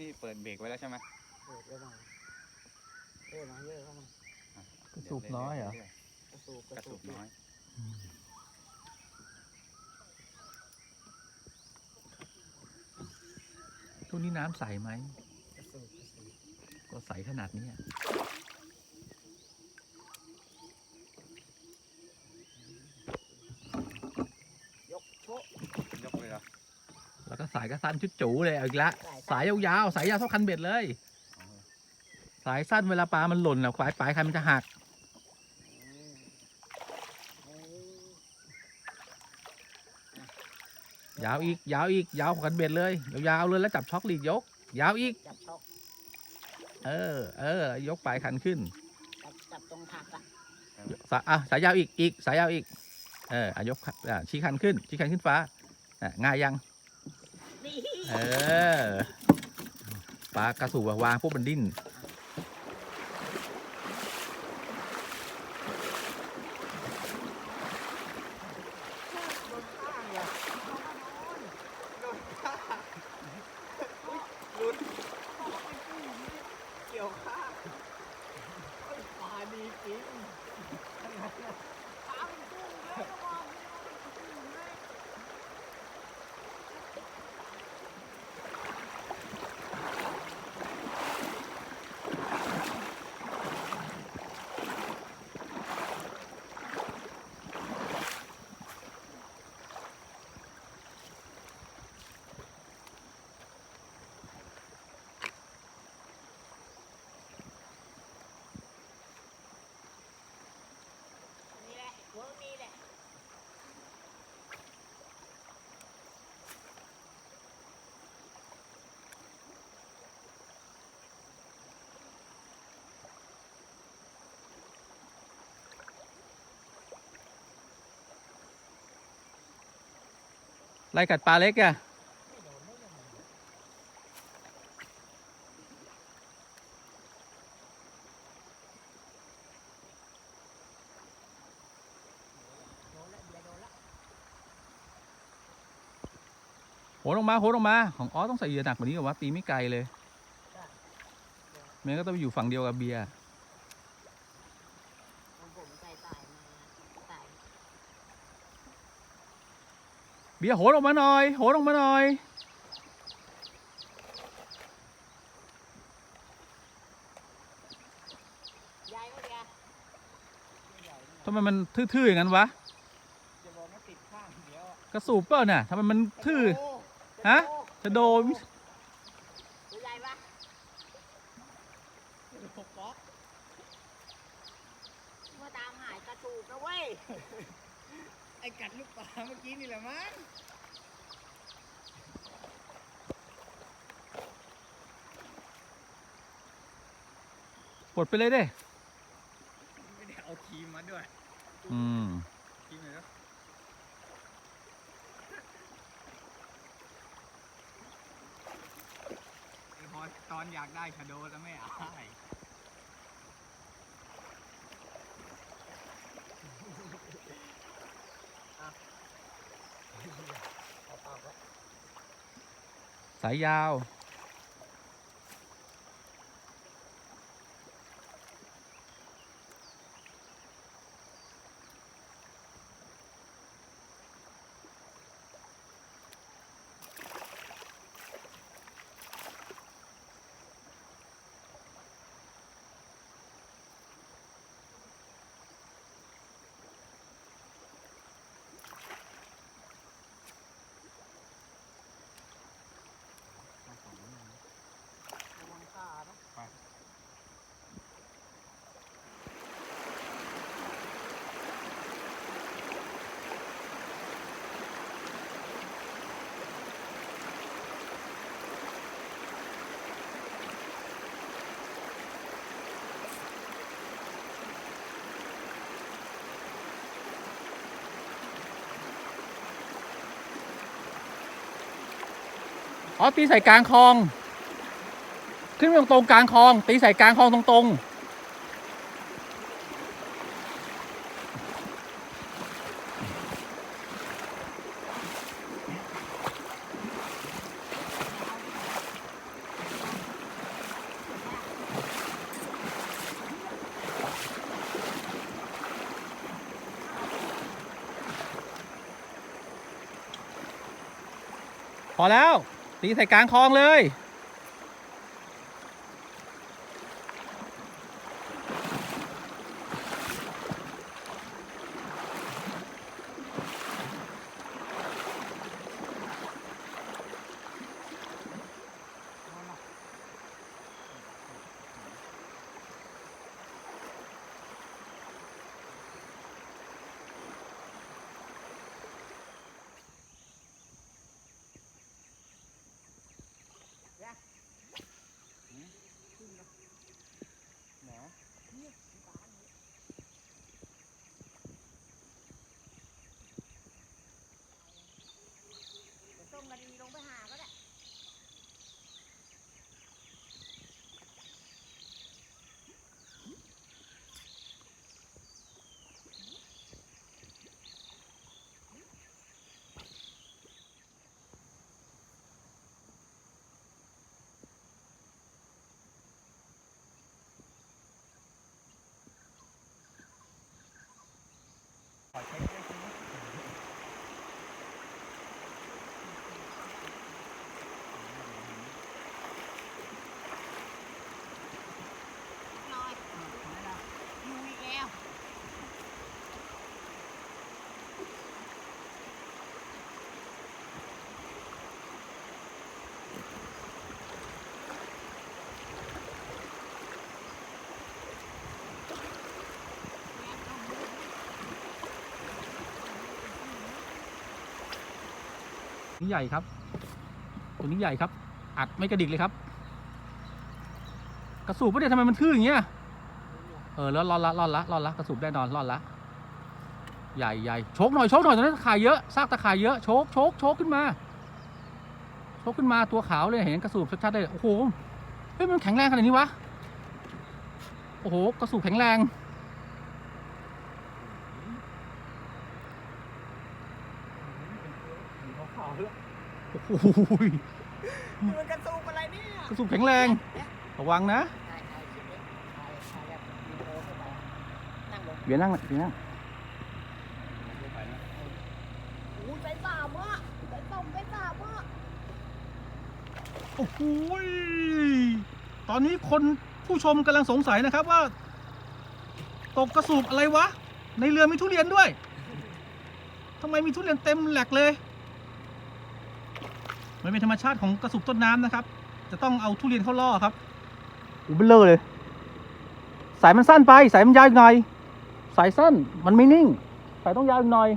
นี่เปิดเบรกไว้แล้วใช่ไหมเปิดไว้หน่อยเยอะเข้ามาก ระสูบน้อยเหรอก ระสูบน้อย ช่วงนี้น้ำใสไหม กระสูบ ก็ใสขนาดนี้ ยกโชะ ยกเลยเหรอ แล้วก็สายก็สั้นชุดจูเลยเอาอีกละสายยาวๆสายยาวเท่าคันเบ็ดเลย สายสั้นเวลาปลามันหล่นอะปลายคันมันจะหักยาวอีกยาวกว่าคันเบ็ดเลยยาวๆเลยแล้วจับช็อกลีดยกยาวอีก จับช็อก ยกปลายคันขึ้น จับตรงถักสายยาวอีกสายยาวอีกยกชี้คันขึ้นฟ้าง่ายยัง นี่ ปลากระสูบวางพวกมันดิ้นเกี่ยวข้าวปลาดีจริงนี่แหละเวิร์กนี่แหละไล่กัดปลาเล็กอะโหนออกมาของอ๋อต้องใส่เหยื่อหนักกว่านี้กว่าตีไม่ไกลเลยไม่งั้นก็ต้องไปอยู่ฝั่งเดียวกับเบียร์ ผมใส่มาใส่ เบียร์โหนออกมาหน่อยยายก็เดียว ทำไมมันทื่อๆอย่างนั้นวะ จะบอกว่าติดข้างเดียว กระสูบเปล่าเนี่ยทำไมมันทื่อ ฮะ จะโดน ตัวใหญ่ปะป๊อกมาตามหายกระสูบนะเว้ย ไอ้กัดลูกปลาเมื่อกี้นี่แหละมั้ง ปลดไปเลยเด้ ไม่ได้เอาครีมมาด้วย ครีมเลยนะพอตอนอยากได้ชะโดแต่ไม่เอาสายยาวอ๋อตีใส่กลางคลองขึ้นไปตรงกลางคลองตีใส่กลางคลองตรง อแล้วตีใส่กลางคลองเลยส้มกระดีลงไปหาก็ได้ลอยอยู่อีกแล้ว นี่ใหญ่ครับตัวนี้ใหญ่ครับอัดไม่กระดิกเลยครับกระสูบปะเนี่ยทำไมมันทื่ออย่างเงี้ยแล้วรอดละกระสูบแน่นอนรอดละใหญ่โชกหน่อยตอนนั้นตะข่ายเยอะซากตะข่ายเยอะโชกขึ้นมาตัวขาวเลยเห็นกระสูบชัดๆเลยโอ้โหเฮ้ยมันแข็งแรงขนาดนี้วะโอ้โหกระสูบแข็งแรงโอ้โห นี่มันกระสูบอะไรเนี่ย กระสูบแข็งแรงระวังนะ ถ่ายคลิปนี้ถ่ายแบบวิดีโอเข้าไปนั่งลง เดี๋ยวนั่ง อู้ใจสามอ่ะใจต้มใจสามอ่ะ โอ้โหตอนนี้คนผู้ชมกำลังสงสัยนะครับว่าตกกระสูบอะไรวะในเรือมีทุเรียนด้วยทำไมมีทุเรียนเต็มแหลกเลยมันเป็นธรรมชาติของกระสูบต้นน้ำนะครับจะต้องเอาทุเรียนเข้าล่อครับอูเบลเลอร์เลยสายมันสั้นไปสายมันยาวอีกหน่อยสายสั้นมันไม่นิ่งสายต้องยาวอีกหน่อย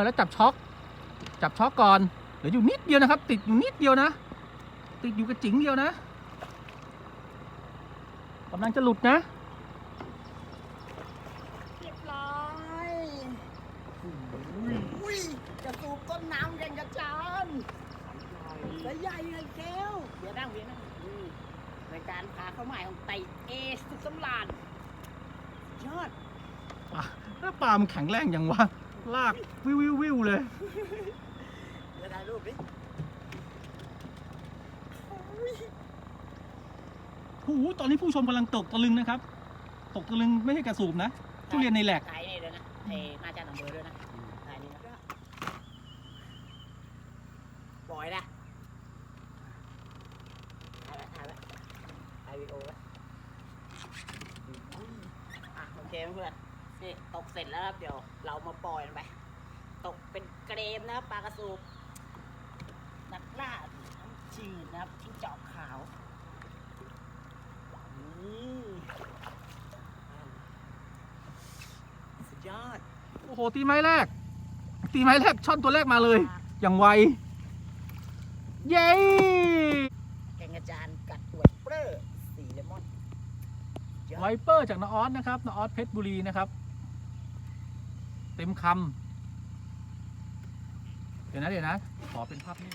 แล้วจับช็อคก่อนเหลืออยู่นิดเดียวนะครับติดอยู่นิดเดียวนะติดอยู่กระจิ๋งเดียวนะกำลังจะหลุดนะ เรียบร้อยอุ้ยกระสูบต้นน้ำกันกระจานและใหญ่เลยแก้วเดี๋ยวนั่งรายการพาเข้าหมายของไต่เอสุดสำราญยอด หน้าปลามันแข็งแรงอย่างวะลากวิวเลย เดี๋ยวถ่ายรูปดิ โอ้โหตอนนี้ผู้ชมกำลังตกตะลึงนะครับตกตะลึงไม่ใช่กระสูบนะทุเรียนในแหลก ถ่ายนี่ด้วยนะน่าจะหนังเบอร์ด้วยนะถ่ายนี่นะปล่อยนะถ่ายวิดีโอไว้โอเคเพื่อนนี่ตกเสร็จแล้วครับเดี๋ยวเรามาปล่อยมันไปตกเป็นเกรมนะครับปลากระสูบนักล่าน้ำจืดนะครับจิ้งจอกขาวสุดยอด โอ้โหตีไม้แรกช่อนตัวแรกมาเลยอย่างไวเย้ แกงอาจารย์กัดตรวจเปรอสีเลมอน ไวเปอร์จากน้าออสนะครับน้าออสเพชรบุรีนะครับเต็มคำเดี๋ยวนะขอเป็นภาพนิ่ง